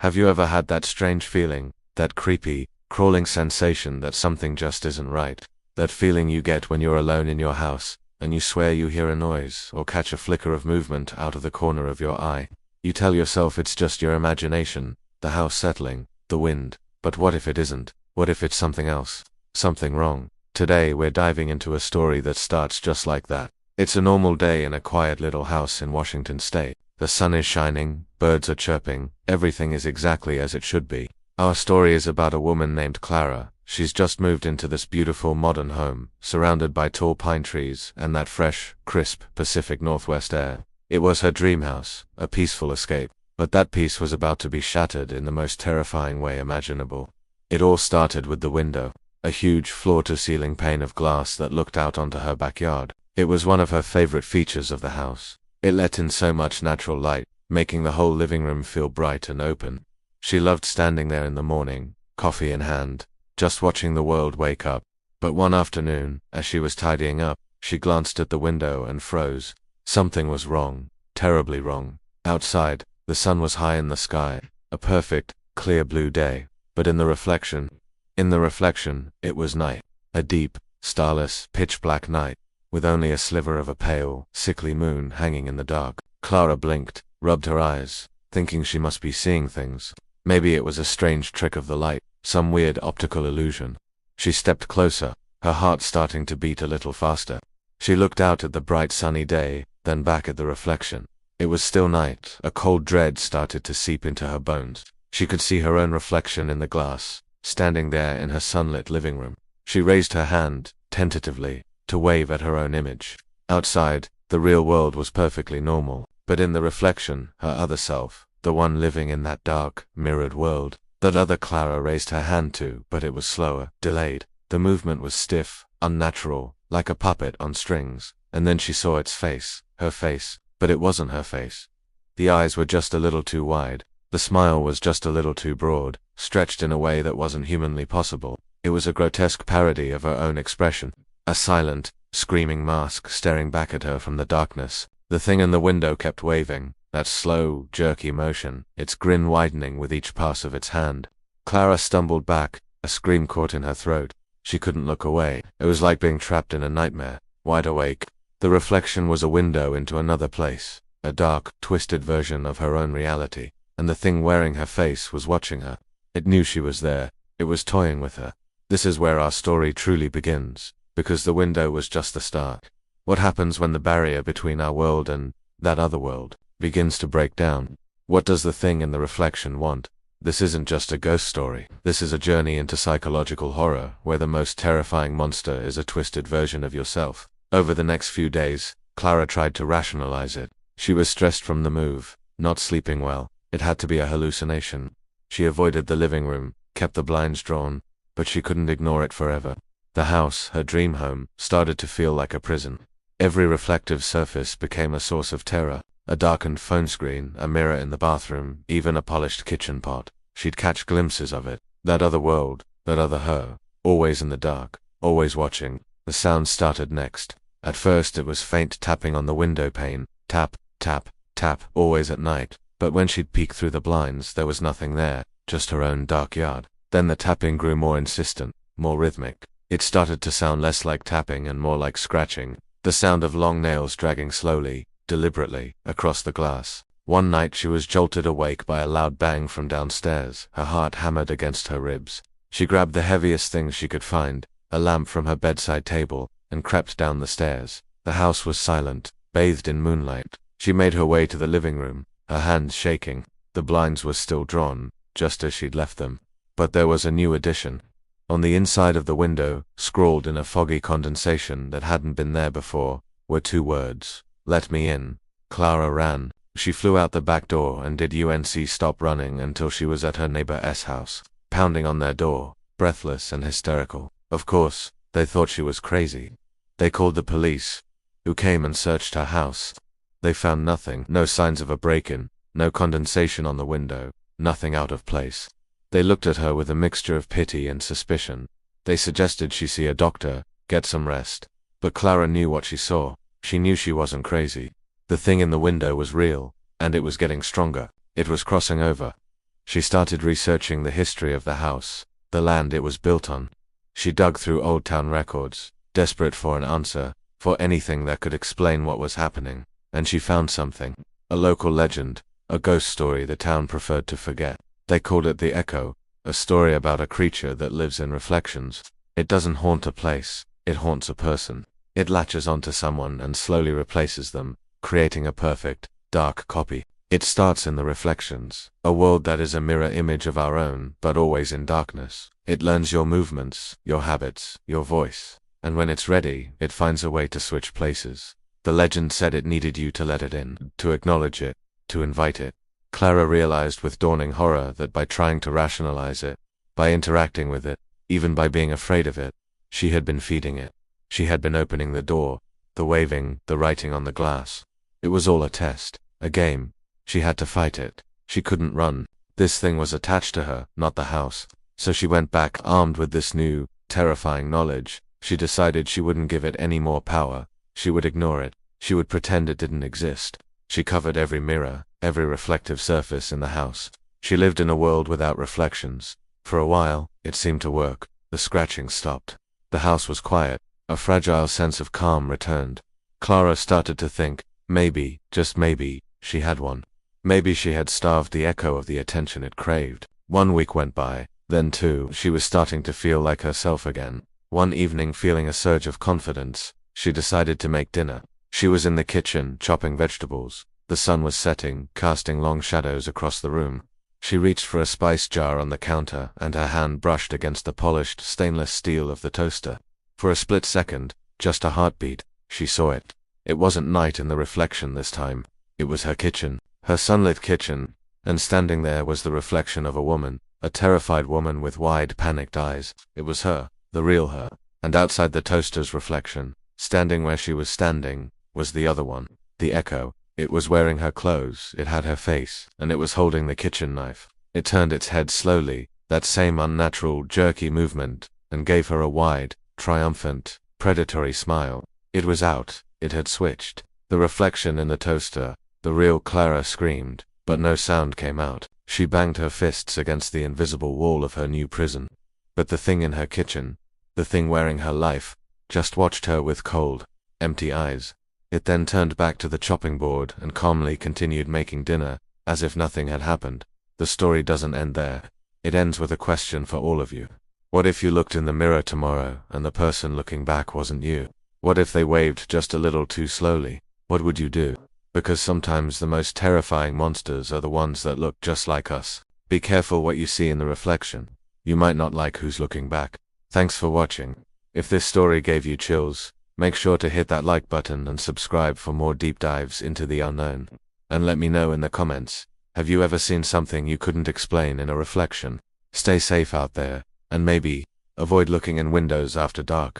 Have you ever had that strange feeling, that creepy, crawling sensation that something just isn't right? That feeling you get when you're alone in your house, and you swear you hear a noise or catch a flicker of movement out of the corner of your eye. You tell yourself it's just your imagination, the house settling, the wind. But what if it isn't? What if it's something else? Something wrong? Today we're diving into a story that starts just like that. It's a normal day in a quiet little house in Washington state. The sun is shining, birds are chirping, everything is exactly as it should be. Our story is about a woman named Clara. She's just moved into this beautiful modern home, surrounded by tall pine trees and that fresh, crisp Pacific Northwest air. It was her dream house, a peaceful escape. But that peace was about to be shattered in the most terrifying way imaginable. It all started with the window, a huge floor-to-ceiling pane of glass that looked out onto her backyard. It was one of her favorite features of the house. It let in so much natural light, making the whole living room feel bright and open. She loved standing there in the morning, coffee in hand, just watching the world wake up. But one afternoon, as she was tidying up, she glanced at the window and froze. Something was wrong, terribly wrong. Outside, the sun was high in the sky, a perfect, clear blue day. But in the reflection, it was night. A deep, starless, pitch-black night, with only a sliver of a pale, sickly moon hanging in the dark. Clara blinked, rubbed her eyes, thinking she must be seeing things. Maybe it was a strange trick of the light, some weird optical illusion. She stepped closer, her heart starting to beat a little faster. She looked out at the bright sunny day, then back at the reflection. It was still night. A cold dread started to seep into her bones. She could see her own reflection in the glass, standing there in her sunlit living room. She raised her hand, tentatively, to wave at her own image. Outside, the real world was perfectly normal, but in the reflection, her other self, the one living in that dark, mirrored world, that other Clara raised her hand to, but it was slower, delayed. The movement was stiff, unnatural, like a puppet on strings. And then she saw its face, her face. But it wasn't her face. The eyes were just a little too wide. The smile was just a little too broad, stretched in a way that wasn't humanly possible. It was a grotesque parody of her own expression. A silent, screaming mask staring back at her from the darkness. The thing in the window kept waving, that slow, jerky motion, its grin widening with each pass of its hand. Clara stumbled back, a scream caught in her throat. She couldn't look away. It was like being trapped in a nightmare, wide awake. The reflection was a window into another place, a dark, twisted version of her own reality, and the thing wearing her face was watching her. It knew she was there. It was toying with her. This is where our story truly begins, because the window was just the start. What happens when the barrier between our world and that other world begins to break down? What does the thing in the reflection want? This isn't just a ghost story. This is a journey into psychological horror, where the most terrifying monster is a twisted version of yourself. Over the next few days, Clara tried to rationalize it. She was stressed from the move, not sleeping well. It had to be a hallucination. She avoided the living room, kept the blinds drawn, but she couldn't ignore it forever. The house, her dream home, started to feel like a prison. Every reflective surface became a source of terror. A darkened phone screen, a mirror in the bathroom, even a polished kitchen pot. She'd catch glimpses of it. That other world, that other her, always in the dark, always watching. The sound started next. At first it was faint tapping on the window pane, tap, tap, tap, always at night. But when she'd peek through the blinds, there was nothing there, just her own dark yard. Then the tapping grew more insistent, more rhythmic. It started to sound less like tapping and more like scratching, the sound of long nails dragging slowly, deliberately, across the glass. One night she was jolted awake by a loud bang from downstairs, her heart hammered against her ribs. She grabbed the heaviest thing she could find, a lamp from her bedside table, and crept down the stairs. The house was silent, bathed in moonlight. She made her way to the living room, her hands shaking. The blinds were still drawn, just as she'd left them. But there was a new addition. On the inside of the window, scrawled in a foggy condensation that hadn't been there before, were two words: "Let me in." Clara ran. She flew out the back door and did stop running until she was at her neighbor S house, pounding on their door, breathless and hysterical. Of course, they thought she was crazy. They called the police, who came and searched her house. They found nothing, no signs of a break-in, no condensation on the window, nothing out of place. They looked at her with a mixture of pity and suspicion. They suggested she see a doctor, get some rest. But Clara knew what she saw. She knew she wasn't crazy. The thing in the window was real, and it was getting stronger. It was crossing over. She started researching the history of the house, the land it was built on. She dug through old town records, desperate for an answer, for anything that could explain what was happening, and she found something. A local legend, a ghost story the town preferred to forget. They called it the Echo, a story about a creature that lives in reflections. It doesn't haunt a place, it haunts a person. It latches onto someone and slowly replaces them, creating a perfect, dark copy. It starts in the reflections, a world that is a mirror image of our own, but always in darkness. It learns your movements, your habits, your voice, and when it's ready, it finds a way to switch places. The legend said it needed you to let it in, to acknowledge it, to invite it. Clara realized with dawning horror that by trying to rationalize it, by interacting with it, even by being afraid of it, she had been feeding it. She had been opening the door, the waving, the writing on the glass. It was all a test, a game. She had to fight it. She couldn't run. This thing was attached to her, not the house. So she went back armed with this new, terrifying knowledge. She decided she wouldn't give it any more power. She would ignore it. She would pretend it didn't exist. She covered every mirror, every reflective surface in the house. She lived in a world without reflections. For a while, it seemed to work. The scratching stopped. The house was quiet. A fragile sense of calm returned. Clara started to think, maybe, just maybe, she had one. Maybe she had starved the Echo of the attention it craved. 1 week went by, then 2. She was starting to feel like herself again. One evening, feeling a surge of confidence, she decided to make dinner. She was in the kitchen, chopping vegetables. The sun was setting, casting long shadows across the room. She reached for a spice jar on the counter, and her hand brushed against the polished stainless steel of the toaster. For a split second, just a heartbeat, she saw it. It wasn't night in the reflection this time. It was her kitchen, her sunlit kitchen, and standing there was the reflection of a woman, a terrified woman with wide, panicked eyes. It was her, the real her. And outside the toaster's reflection, standing where she was standing, was the other one, the Echo. It was wearing her clothes, it had her face, and it was holding the kitchen knife. It turned its head slowly, that same unnatural, jerky movement, and gave her a wide, triumphant, predatory smile. It was out, it had switched. The reflection in the toaster, the real Clara screamed, but no sound came out. She banged her fists against the invisible wall of her new prison. But the thing in her kitchen, the thing wearing her life, just watched her with cold, empty eyes. It then turned back to the chopping board and calmly continued making dinner, as if nothing had happened. The story doesn't end there. It ends with a question for all of you. What if you looked in the mirror tomorrow and the person looking back wasn't you? What if they waved just a little too slowly? What would you do? Because sometimes the most terrifying monsters are the ones that look just like us. Be careful what you see in the reflection. You might not like who's looking back. Thanks for watching. If this story gave you chills, make sure to hit that like button and subscribe for more deep dives into the unknown. And let me know in the comments, have you ever seen something you couldn't explain in a reflection? Stay safe out there, and maybe, avoid looking in windows after dark.